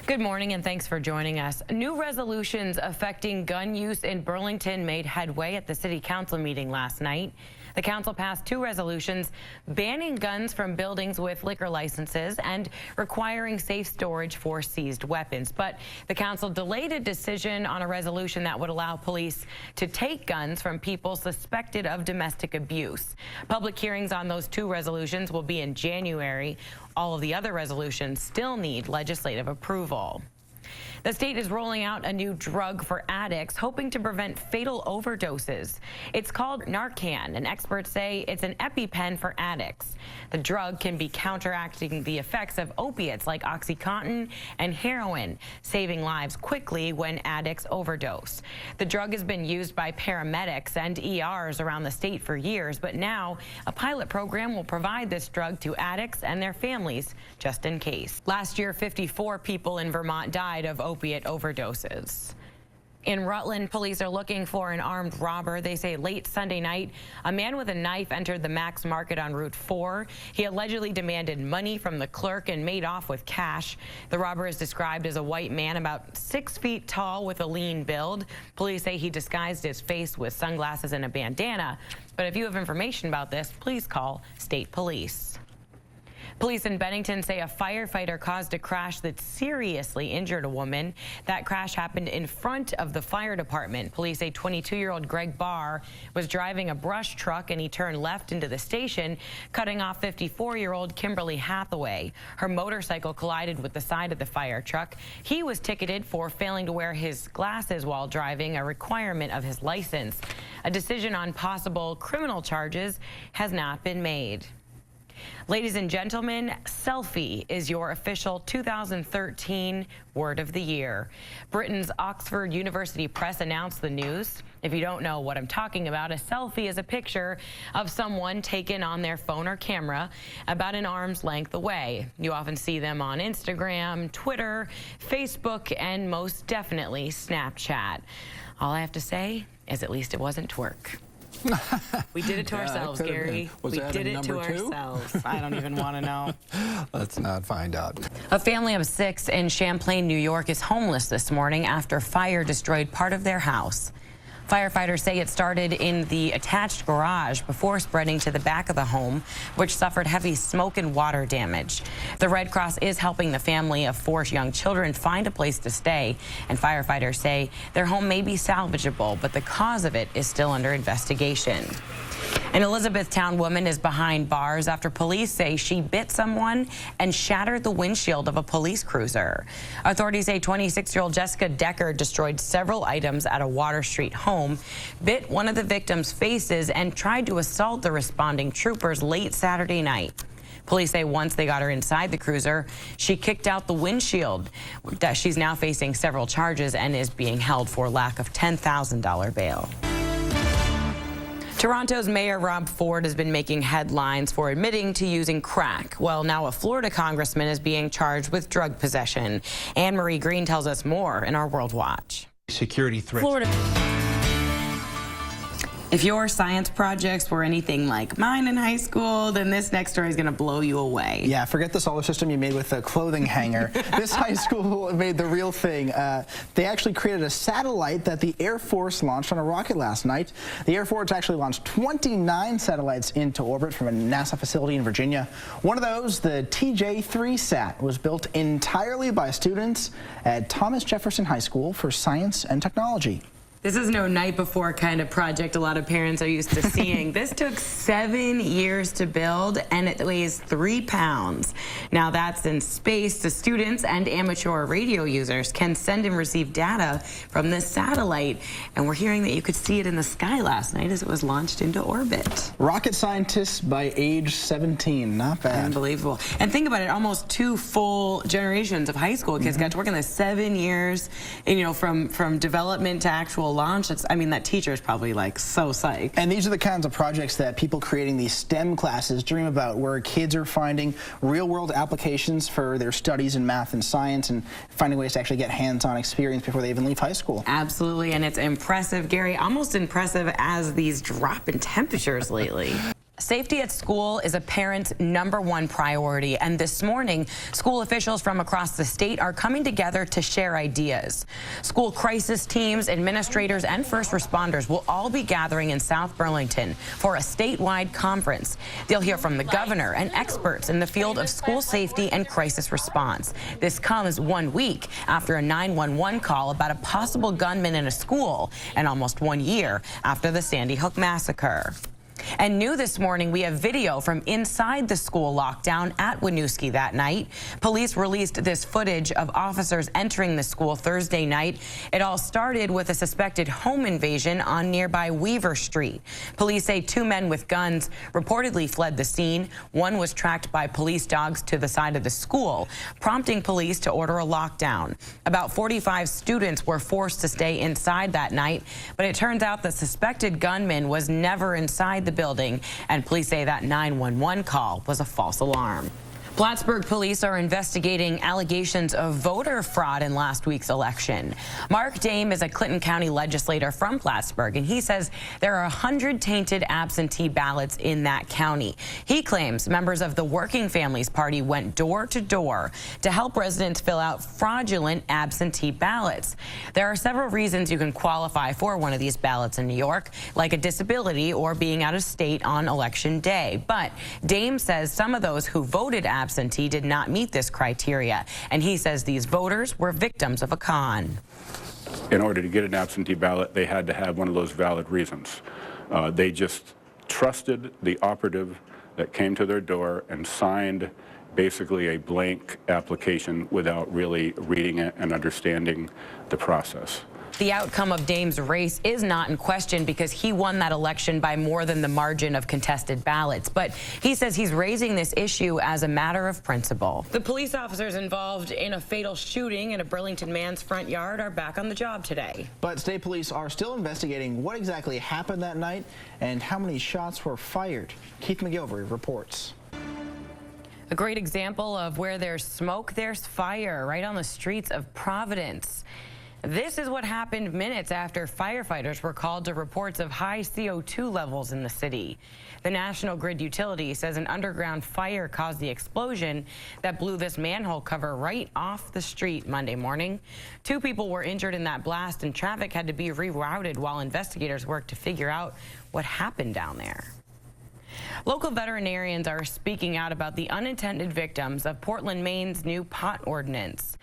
Good morning and thanks for joining us. New resolutions affecting gun use in Burlington made headway at the city council meeting last night. The council passed two resolutions banning guns from buildings with liquor licenses and requiring safe storage for seized weapons. But the council delayed a decision on a resolution that would allow police to take guns from people suspected of domestic abuse. Public hearings on those two resolutions will be in January. All of the other resolutions still need legislative approval. The state is rolling out a new drug for addicts, hoping to prevent fatal overdoses. It's called Narcan, and experts say it's an EpiPen for addicts. The drug can be counteracting the effects of opiates like OxyContin and heroin, saving lives quickly when addicts overdose. The drug has been used by paramedics and ERs around the state for years, but now a pilot program will provide this drug to addicts and their families just in case. Last year, 54 people in Vermont died of opiate overdoses. In Rutland, police are looking for an armed robber. They say late Sunday night, a man with a knife entered the Max Market on Route 4. He allegedly demanded money from the clerk and made off with cash. The robber is described as a white man about 6 feet tall with a lean build. Police say he disguised his face with sunglasses and a bandana. But if you have information about this, please call State Police. Police in Bennington say a firefighter caused a crash that seriously injured a woman. That crash happened in front of the fire department. Police say 22-year-old Greg Barr was driving a brush truck and he turned left into the station, cutting off 54-year-old Kimberly Hathaway. Her motorcycle collided with the side of the fire truck. He was ticketed for failing to wear his glasses while driving, a requirement of his license. A decision on possible criminal charges has not been made. Ladies and gentlemen, selfie is your official 2013 word of the year. Britain's Oxford University Press announced the news. If you don't know what I'm talking about, a selfie is a picture of someone taken on their phone or camera about an arm's length away. You often see them on Instagram, Twitter, Facebook, and most definitely Snapchat. All I have to say is at least it wasn't twerk. We did it to ourselves, Gary. We did it to ourselves. I don't even want to know. Let's not find out. A family of 6 in Champlain, New York is homeless this morning after fire destroyed part of their house. Firefighters say it started in the attached garage before spreading to the back of the home, which suffered heavy smoke and water damage. The Red Cross is helping the family of 4 young children find a place to stay, and firefighters say their home may be salvageable, but the cause of it is still under investigation. An Elizabethtown woman is behind bars after police say she bit someone and shattered the windshield of a police cruiser. Authorities say 26-year-old Jessica Decker destroyed several items at a Water Street home, bit one of the victim's faces, and tried to assault the responding troopers late Saturday night. Police say once they got her inside the cruiser, she kicked out the windshield. She's now facing several charges and is being held for lack of $10,000 bail. Toronto's Mayor Rob Ford has been making headlines for admitting to using crack. Well, now a Florida congressman is being charged with drug possession. Anne-Marie Green tells us more in our World Watch. Security threats. Florida. If your science projects were anything like mine in high school, then this next story is going to blow you away. Yeah, forget the solar system you made with a clothing hanger. This high school made the real thing. They actually created a satellite that the Air Force launched on a rocket last night. The Air Force actually launched 29 satellites into orbit from a NASA facility in Virginia. One of those, the TJ-3SAT, was built entirely by students at Thomas Jefferson High School for Science and Technology. This is no night before kind of project a lot of parents are used to seeing. This took 7 years to build, and it weighs 3 pounds. Now that's in space. The students and amateur radio users can send and receive data from this satellite, and we're hearing that you could see it in the sky last night as it was launched into orbit. Rocket scientists by age 17, not bad. Unbelievable. And think about it, almost 2 full generations of high school kids got to work in this 7 years, and, you know, from development to actual launch. I mean, that teacher is probably like so psyched. And these are the kinds of projects that people creating these STEM classes dream about, where kids are finding real-world applications for their studies in math and science and finding ways to actually get hands-on experience before they even leave high school. Absolutely, and it's impressive, Gary, almost impressive as these drop in temperatures lately. Safety at school is a parent's #1 priority, and this morning, school officials from across the state are coming together to share ideas. School crisis teams, administrators, and first responders will all be gathering in South Burlington for a statewide conference. They'll hear from the governor and experts in the field of school safety and crisis response. This comes 1 week after a 911 call about a possible gunman in a school, and almost 1 year after the Sandy Hook massacre. And new this morning, we have video from inside the school lockdown at Winooski that night. Police released this footage of officers entering the school Thursday night. It all started with a suspected home invasion on nearby Weaver Street. Police say 2 men with guns reportedly fled the scene. One was tracked by police dogs to the side of the school, prompting police to order a lockdown. About 45 students were forced to stay inside that night, but it turns out the suspected gunman was never inside the building, and police say that 911 call was a false alarm. Plattsburgh police are investigating allegations of voter fraud in last week's election. Mark Dame is a Clinton County legislator from Plattsburgh, and he says there are 100 tainted absentee ballots in that county. He claims members of the Working Families Party went door to door to help residents fill out fraudulent absentee ballots. There are several reasons you can qualify for one of these ballots in New York, like a disability or being out of state on election day. But Dame says some of those who voted absentee did not meet this criteria, and he says these voters were victims of a con. In order to get an absentee ballot, they had to have one of those valid reasons. They just trusted the operative that came to their door and signed basically a blank application without really reading it and understanding the process. The outcome of Dame's race is not in question because he won that election by more than the margin of contested ballots. But he says he's raising this issue as a matter of principle. The police officers involved in a fatal shooting in a Burlington man's front yard are back on the job today. But state police are still investigating what exactly happened that night and how many shots were fired. Keith McGilvery reports. A great example of where there's smoke, there's fire, right on the streets of Providence. This is what happened minutes after firefighters were called to reports of high CO2 levels in the city. The National Grid utility says an underground fire caused the explosion that blew this manhole cover right off the street Monday morning. 2 people were injured in that blast, and traffic had to be rerouted while investigators worked to figure out what happened down there. Local veterinarians are speaking out about the unintended victims of Portland, Maine's new pot ordinance.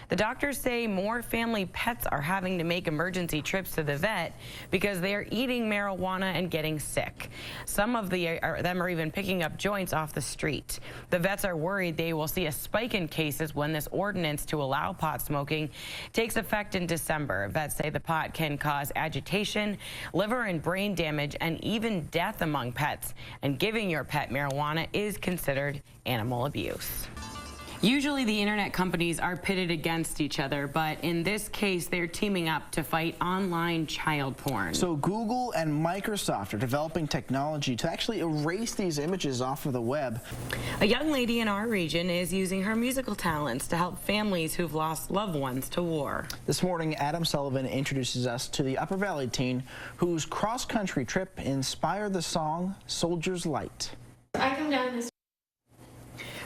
The doctors say more family pets are having to make emergency trips to the vet because they are eating marijuana and getting sick. Some of them are even picking up joints off the street. The vets are worried they will see a spike in cases when this ordinance to allow pot smoking takes effect in December. Vets say the pot can cause agitation, liver and brain damage, and even death among pets. And giving your pet marijuana is considered animal abuse. Usually the internet companies are pitted against each other, but in this case, they're teaming up to fight online child porn. So Google and Microsoft are developing technology to actually erase these images off of the web. A young lady in our region is using her musical talents to help families who've lost loved ones to war. This morning, Adam Sullivan introduces us to the Upper Valley teen whose cross-country trip inspired the song Soldier's Light. I come down this.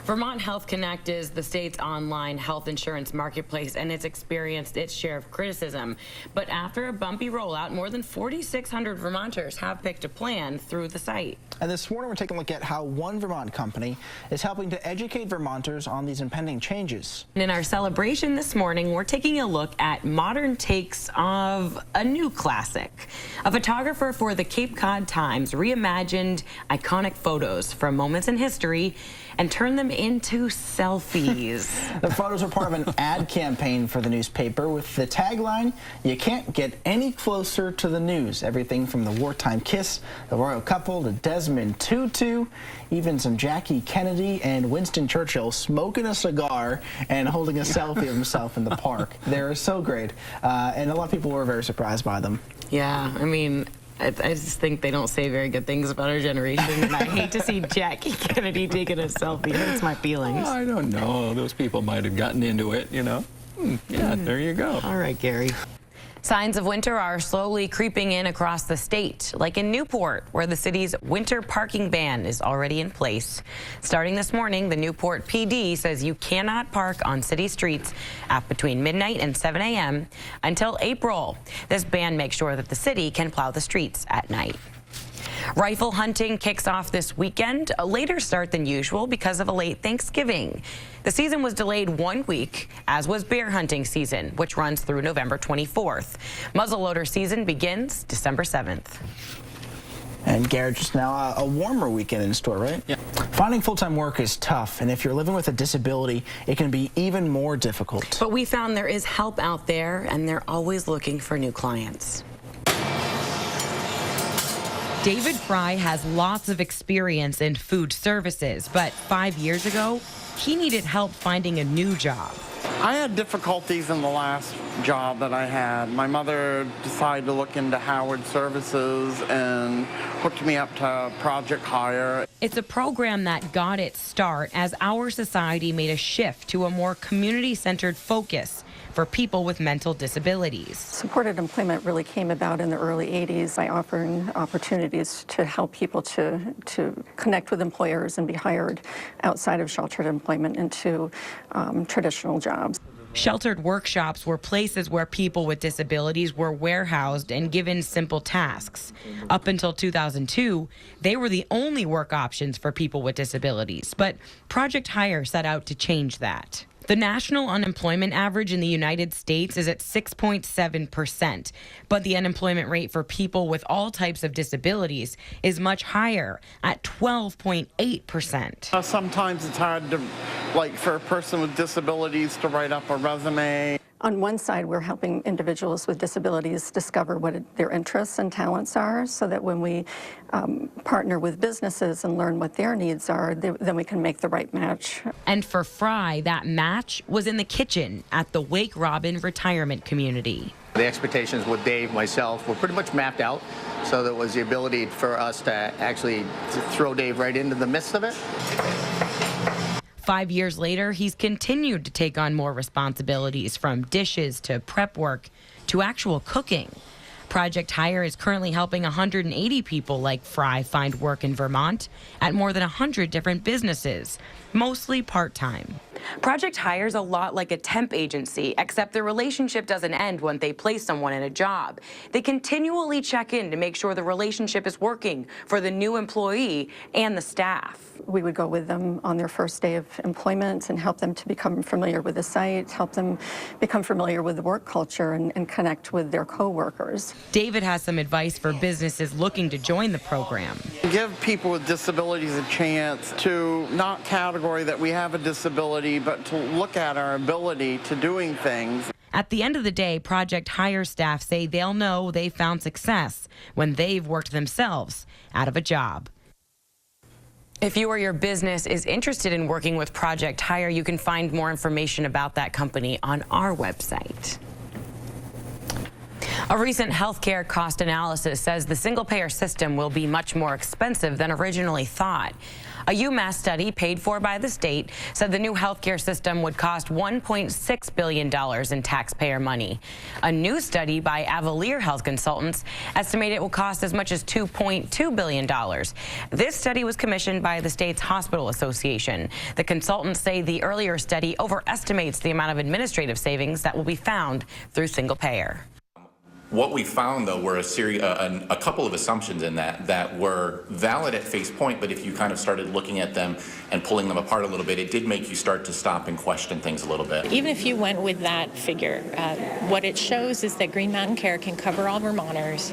Vermont Health Connect is the state's online health insurance marketplace, and it's experienced its share of criticism. But after a bumpy rollout, more than 4,600 Vermonters have picked a plan through the site. And this morning, we're taking a look at how one Vermont company is helping to educate Vermonters on these impending changes. And in our celebration this morning, we're taking a look at modern takes of a new classic. A photographer for the Cape Cod Times reimagined iconic photos from moments in history and turned them into selfies. The photos are part of an ad campaign for the newspaper with the tagline, "You can't get any closer to the news." Everything from the wartime kiss, the royal couple, to Desmond Tutu, even some Jackie Kennedy and Winston Churchill smoking a cigar and holding a selfie of himself in the park. They're so great, and a lot of people were very surprised by them. Yeah, I mean, I just think they don't say very good things about our generation, and I hate to see Jackie Kennedy taking a selfie. It hurts my feelings. I don't know. Those people might have gotten into it, you know. Yeah, there you go. All right, Gary. Signs of winter are slowly creeping in across the state, like in Newport, where the city's winter parking ban is already in place. Starting this morning, the Newport PD says you cannot park on city streets at between midnight and 7 a.m. until April. This ban makes sure that the city can plow the streets at night. Rifle hunting kicks off this weekend, a later start than usual because of a late Thanksgiving. The season was delayed 1 week, as was bear hunting season, which runs through November 24th. Muzzleloader season begins December 7th. And Garrett, just now a warmer weekend in store, right? Yeah. Finding full-time work is tough, and if you're living with a disability, it can be even more difficult. But we found there is help out there, and they're always looking for new clients. David Fry has lots of experience in food services, but 5 years ago, he needed help finding a new job. I had difficulties in the last job that I had. My mother decided to look into Howard Services and hooked me up to Project Hire. It's a program that got its start as our society made a shift to a more community-centered focus for people with mental disabilities. Supported employment really came about in the early 80s by offering opportunities to help people to connect with employers and be hired outside of sheltered employment into traditional jobs. Sheltered workshops were places where people with disabilities were warehoused and given simple tasks. Up until 2002, they were the only work options for people with disabilities, but Project Hire set out to change that. The national unemployment average in the United States is at 6.7%, but the unemployment rate for people with all types of disabilities is much higher at 12.8%. Sometimes it's hard to, for a person with disabilities to write up a resume. On one side, we're helping individuals with disabilities discover what their interests and talents are, so that when we partner with businesses and learn what their needs are, then we can make the right match. And for Fry, that match was in the kitchen at the Wake Robin Retirement Community. The expectations with Dave, myself, were pretty much mapped out, so there was the ability for us to actually throw Dave right into the midst of it. 5 years later, he's continued to take on more responsibilities, from dishes to prep work to actual cooking. Project Hire is currently helping 180 people like Fry find work in Vermont at more than 100 different businesses, mostly part-time. Project Hire is a lot like a temp agency, except the relationship doesn't end when they place someone in a job. They continually check in to make sure the relationship is working for the new employee and the staff. We would go with them on their first day of employment and help them to become familiar with the site, help them become familiar with the work culture and connect with their coworkers. David has some advice for businesses looking to join the program. Give people with disabilities a chance to not category that we have a disability, but to look at our ability to doing things. At the end of the day, Project Hire staff say they'll know they found success when they've worked themselves out of a job. If you or your business is interested in working with Project Hire, you can find more information about that company on our website. A recent healthcare cost analysis says the single-payer system will be much more expensive than originally thought. A UMass study paid for by the state said the new healthcare system would cost $1.6 billion in taxpayer money. A new study by Avalier Health Consultants estimated it will cost as much as $2.2 billion. This study was commissioned by the state's hospital association. The consultants say the earlier study overestimates the amount of administrative savings that will be found through single payer. What we found, though, were a couple of assumptions in that were valid at face point, but if you kind of started looking at them and pulling them apart a little bit, it did make you start to stop and question things a little bit. Even if you went with that figure, what it shows is that Green Mountain Care can cover all Vermonters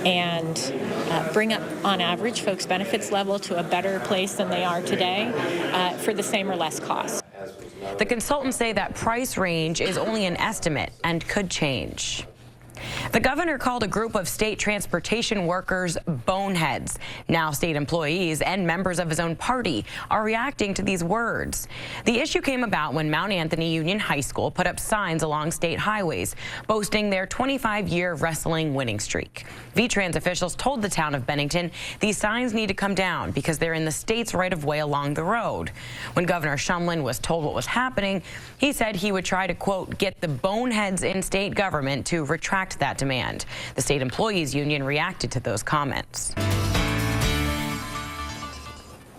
and bring up, on average, folks' benefits level to a better place than they are today for the same or less cost. The consultants say that price range is only an estimate and could change. The governor called a group of state transportation workers boneheads. Now state employees and members of his own party are reacting to these words. The issue came about when Mount Anthony Union High School put up signs along state highways boasting their 25-year wrestling winning streak. VTrans officials told the town of Bennington these signs need to come down because they're in the state's right-of-way along the road. When Governor Shumlin was told what was happening, he said he would try to, quote, get the boneheads in state government to retract that demand. The state employees union reacted to those comments.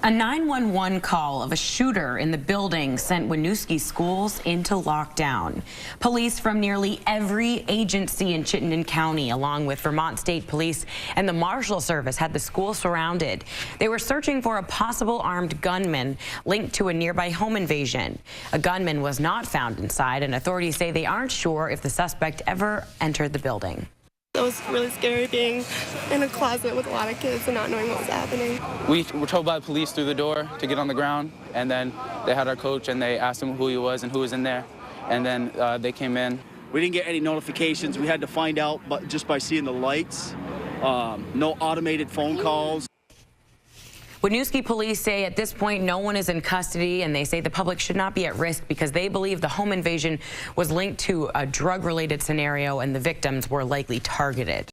A 911 call of a shooter in the building sent Winooski schools into lockdown. Police from nearly every agency in Chittenden County, along with Vermont State Police and the Marshal Service, had the school surrounded. They were searching for a possible armed gunman linked to a nearby home invasion. A gunman was not found inside, and authorities say they aren't sure if the suspect ever entered the building. It was really scary being in a closet with a lot of kids and not knowing what was happening. We were told by the police through the door to get on the ground, and then they had our coach and they asked him who he was and who was in there, and then they came in. We didn't get any notifications. We had to find out just by seeing the lights. No automated phone calls. Winooski police say at this point no one is in custody, and they say the public should not be at risk because they believe the home invasion was linked to a drug-related scenario and the victims were likely targeted.